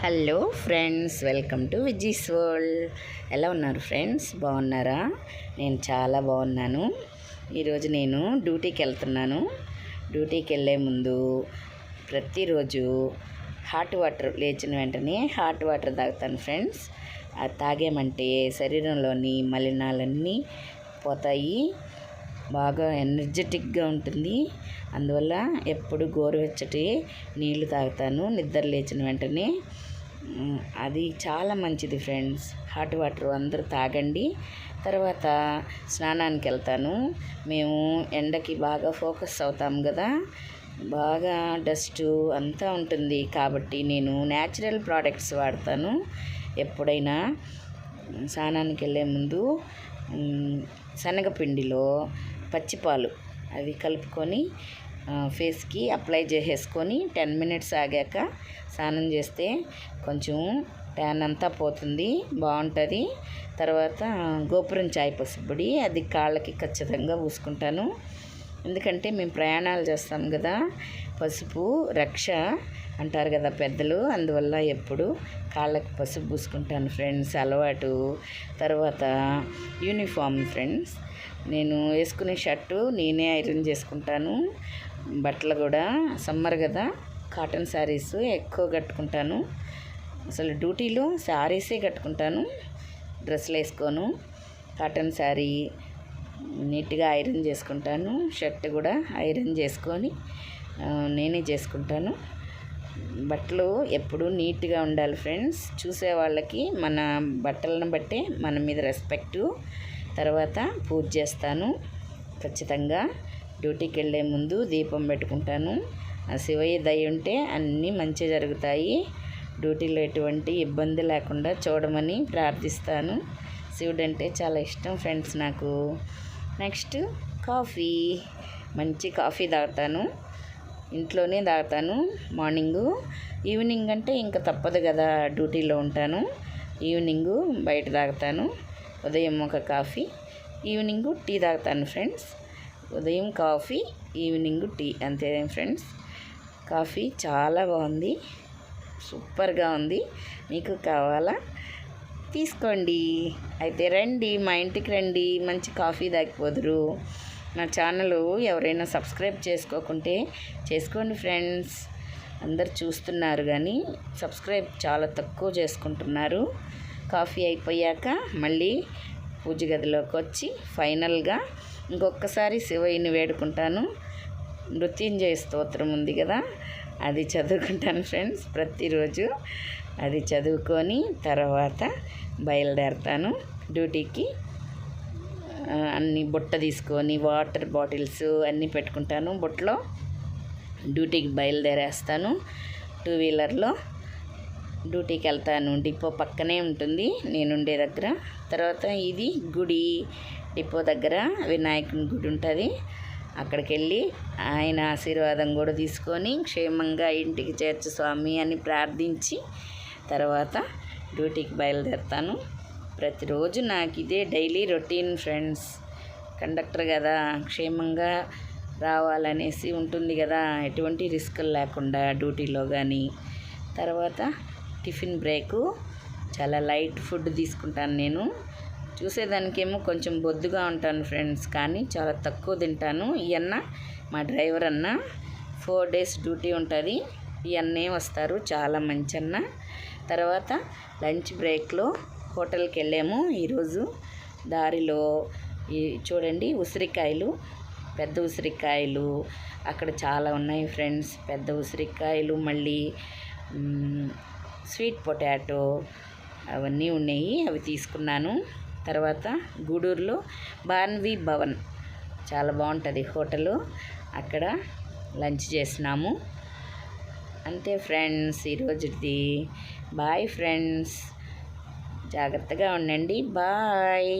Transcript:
Hello friends, welcome to Viji's world. ఎలా ఉన్నారు friends? బాగున్నారా? నేను చాలా బాగున్నాను. ఈరోజు నేను డ్యూటీకి వెళ్తున్నాను. డ్యూటీకి వెళ్ళే ముందు ప్రతిరోజు హాట్ వాటర్, లేచిన వెంటనే హాట్ వాటర్ తాగుతాను ఫ్రెండ్స్. అది తాగామంటే శరీరంలోని మలినాలన్నీ పోతాయి, బాగా ఎనర్జెటిక్గా ఉంటుంది. అందువల్ల ఎప్పుడు గోరువెచ్చటి నీళ్లు తాగుతాను నిద్ర లేచిన వెంటనే. అది చాలా మంచిది ఫ్రెండ్స్. హాట్ వాటర్ అందరూ తాగండి. తర్వాత స్నానానికి వెళ్తాను. మేము ఎండకి బాగా ఫోకస్ అవుతాం కదా, బాగా డస్ట్ అంతా ఉంటుంది కాబట్టి నేను న్యాచురల్ ప్రోడక్ట్స్ వాడతాను. ఎప్పుడైనా స్నానానికి వెళ్ళే ముందు శనగపిండిలో పచ్చిపాలు అవి కలుపుకొని ఫేస్కి అప్లై చేసేసుకొని 10 మినిట్స్ ఆగాక స్నానం చేస్తే కొంచెం ట్యాన్ అంతా పోతుంది, బాగుంటుంది. తర్వాత గోపురం చాయ్ పసుపుడి అది కాళ్ళకి ఖచ్చితంగా పూసుకుంటాను. ఎందుకంటే మేము ప్రయాణాలు చేస్తాం కదా, పసుపు రక్ష అంటారు కదా పెద్దలు, అందువల్ల ఎప్పుడు కాళ్ళకి పసుపు పూసుకుంటాను ఫ్రెండ్స్, అలవాటు. తర్వాత యూనిఫామ్ ఫ్రెండ్స్, నేను వేసుకునే షర్టు నేనే ఐరన్ చేసుకుంటాను. బట్టలు కూడా సమ్మర్ కదా, కాటన్ శారీస్ ఎక్కువ కట్టుకుంటాను. అసలు డ్యూటీలో శారీసే కట్టుకుంటాను, డ్రెస్సులు వేసుకోను. కాటన్ శారీ నీట్గా ఐరన్ చేసుకుంటాను. షర్ట్ కూడా ఐరన్ చేసుకొని నేనే చేసుకుంటాను. బట్టలు ఎప్పుడు నీట్గా ఉండాలి ఫ్రెండ్స్. చూసే వాళ్ళకి మన బట్టలను బట్టే మన మీద రెస్పెక్టు. తర్వాత పూజ చేస్తాను ఖచ్చితంగా. డ్యూటీకి వెళ్ళే ముందు దీపం పెట్టుకుంటాను. ఆ శివయ్య దయ ఉంటే అన్నీ మంచి జరుగుతాయి. డ్యూటీలో ఎటువంటి ఇబ్బంది లేకుండా చూడమని ప్రార్థిస్తాను. శివుడు అంటే చాలా ఇష్టం ఫ్రెండ్స్ నాకు. నెక్స్ట్ కాఫీ, మంచి కాఫీ తాగుతాను. ఇంట్లోనే తాగుతాను మార్నింగు. ఈవినింగ్ అంటే ఇంకా తప్పదు కదా, డ్యూటీలో ఉంటాను. ఈవినింగు బయట తాగుతాను. ఉదయం ఒక కాఫీ, ఈవినింగు టీ తాగుతాను ఫ్రెండ్స్. ఉదయం కాఫీ, ఈవినింగ్ టీ, అంతే ఫ్రెండ్స్. కాఫీ చాలా బాగుంది, సూపర్గా ఉంది. మీకు కావాలా? తీసుకోండి. అయితే రండి, మా ఇంటికి రండి, మంచి కాఫీ తాగిపోదురు. నా ఛానల్ ఎవరైనా సబ్స్క్రైబ్ చేసుకోకుంటే చేసుకోండి ఫ్రెండ్స్. అందరు చూస్తున్నారు కానీ సబ్స్క్రైబ్ చాలా తక్కువ చేసుకుంటున్నారు. కాఫీ అయిపోయాక మళ్ళీ పూజ గదిలోకి వచ్చి ఫైనల్గా ఇంకొకసారి శివయ్యని వేడుకుంటాను. మృత్యుంజయ స్తోత్రం ఉంది కదా, అది చదువుకుంటాను ఫ్రెండ్స్ ప్రతిరోజు. అది చదువుకొని తర్వాత బయలుదేరుతాను డ్యూటీకి. అన్ని బుట్ట తీసుకొని వాటర్ బాటిల్స్ అన్నీ పెట్టుకుంటాను బుట్టలో. డ్యూటీకి బయలుదేరేస్తాను 2 వీలర్లో. డ్యూటీకి వెళ్తాను. డిపో పక్కనే ఉంటుంది నేనుండే దగ్గర. తర్వాత ఇది గుడి, డిపో దగ్గర వినాయకుని గుడి ఉంటుంది. అక్కడికి వెళ్ళి ఆయన ఆశీర్వాదం కూడా తీసుకొని క్షేమంగా ఇంటికి చేర్చు స్వామి అని ప్రార్థించి తర్వాత డ్యూటీకి బయలుదేరుతాను. ప్రతిరోజు నాకు ఇదే డైలీ రొటీన్ ఫ్రెండ్స్. కండక్టర్ కదా, క్షేమంగా రావాలనేసి ఉంటుంది కదా, ఎటువంటి రిస్కులు లేకుండా డ్యూటీలో కానీ. తర్వాత టిఫిన్ బ్రేకు, చాలా లైట్ ఫుడ్ తీసుకుంటాను నేను. చూసేదానికేమో కొంచెం బొద్దుగా ఉంటాను ఫ్రెండ్స్, కానీ చాలా తక్కువ తింటాను. ఈ అన్న మా డ్రైవర్ అన్న 4 days డ్యూటీ ఉంటుంది. ఈ అన్నే వస్తారు, చాలా మంచి అన్న. తర్వాత లంచ్ బ్రేక్లో హోటల్కి వెళ్ళాము ఈరోజు. దారిలో ఈ చూడండి ఉసిరికాయలు, పెద్ద ఉసిరికాయలు అక్కడ చాలా ఉన్నాయి ఫ్రెండ్స్. పెద్ద ఉసిరికాయలు, మళ్ళీ స్వీట్ పొటాటో అవన్నీ ఉన్నాయి, అవి తీసుకున్నాను. తర్వాత గూడూరులో బాన్వి భవన్ చాలా బాగుంటుంది హోటలు, అక్కడ లంచ్ చేసినాము. అంతే ఫ్రెండ్స్ ఈరోజుది. బాయ్ ఫ్రెండ్స్, జాగ్రత్తగా ఉండండి. బాయ్.